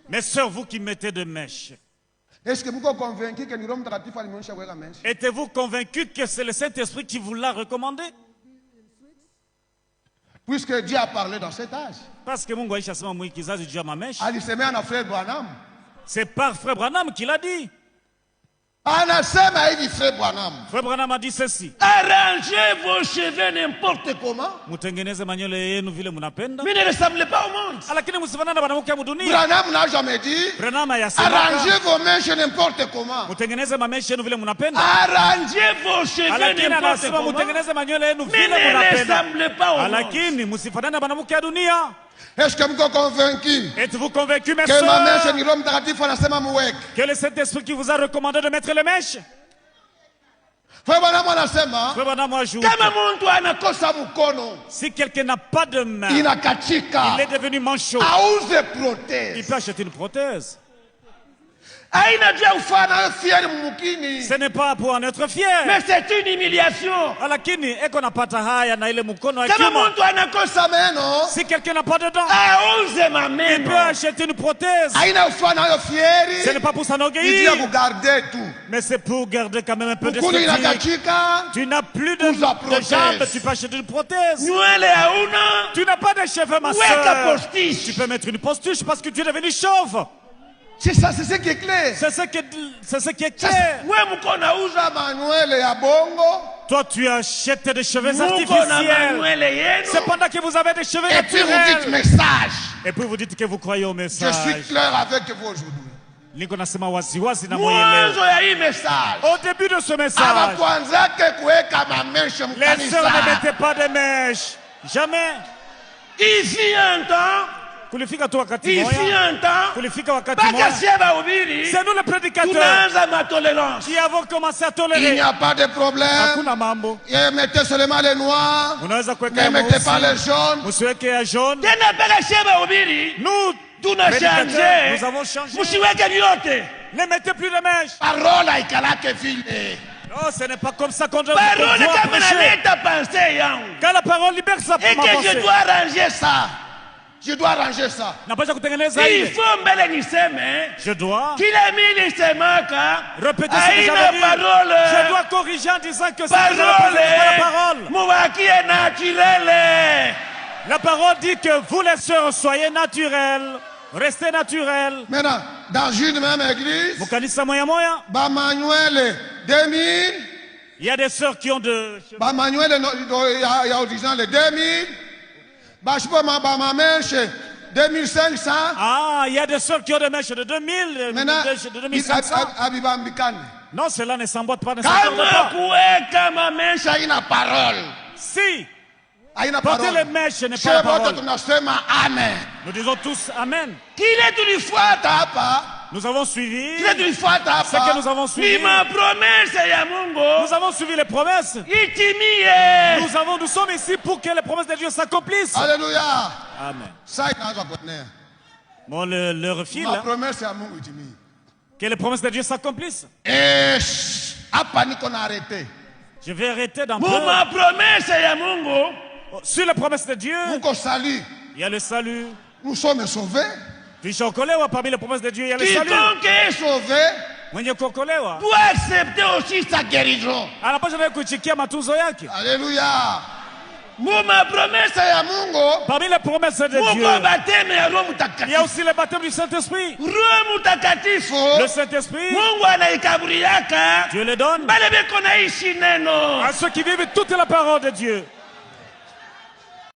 Mes sœurs, vous qui mettez de mèches, êtes-vous convaincus que c'est le Saint-Esprit qui vous l'a recommandé? Puisque Dieu a parlé dans cet âge. Parce que c'est par Frère Branham qu'il a dit. Frère Branham a dit ceci. Arrangez vos cheveux n'importe comment. Mais ne ressemblez pas au monde. Branham n'a jamais dit arrangez vos mèches n'importe comment. Arrangez vos cheveux n'importe comment. Mais ne ressemblez pas au monde. Est-ce que vous êtes convaincu? Êtes-vous convaincu, mes soeurs, que le Saint-Esprit qui vous a recommandé de mettre les mèches? Frère Branham ajoute, si quelqu'un n'a pas de main, il est devenu manchot, il peut acheter une prothèse. Ce n'est pas pour en être fier. Mais c'est une humiliation. Si quelqu'un n'a pas de dents, il peut acheter une prothèse. Ce n'est pas pour s'enorgueillir, mais c'est pour garder quand même un peu d'esthétique. Tu n'as plus de jambes, tu peux acheter une prothèse. Tu n'as pas de cheveux, ma soeur. Tu peux mettre une postiche parce que tu es devenu chauve. C'est ça, c'est ce qui est clair. C'est ce qui est clair. Toi, tu achètes des cheveux artificiels. Cependant que vous avez des cheveux naturels. Et puis vous dites message. Et puis vous dites que vous croyez au message. Je suis clair avec vous aujourd'hui. Au début de ce message, les sœurs ne mettaient pas de mèches. Jamais. Ici un temps. Ici un temps, c'est nous les prédicateurs qui avons commencé à tolérer. Il n'y a pas de problème. Mettez seulement les noirs. Ne mettez pas les jaunes. Nous, nous avons changé. Ne mettez plus de mèches. Oh, ce n'est pas comme ça qu'on doit prêcher. Quand la parole libère sa pensée. Et que je dois arranger ça. Je dois arranger ça. Il faut je dois répéter ce que j'avais dit. Je dois corriger en disant que c'est la parole. La parole dit que vous les sœurs soyez naturelles. Restez naturelles. Maintenant, dans une même église, il y a des sœurs qui ont de... il y a 2000. 2500. Ah, il y a des sœurs qui ont des mèches de 2000, de 2500. Non, cela ne s'emboîte pas. Si porter les mèches n'est pas la parole. Nous disons tous Amen. Nous avons suivi ce que nous avons suivi. Nous avons suivi les promesses. Nous sommes ici pour que les promesses de Dieu s'accomplissent. Alléluia. Amen. Bon, le refil. Que les promesses de Dieu s'accomplissent. Je vais arrêter d'en parler. Sur les promesses de Dieu, il y a le salut. Nous sommes sauvés. Parmi les promesses de Dieu, il y a le salut. Quiconque est sauvé doit accepter aussi sa guérison. Alléluia. Parmi les promesses de Dieu, il y a aussi le baptême du Saint-Esprit. Le Saint-Esprit, Dieu le donne à ceux qui vivent toute la parole de Dieu.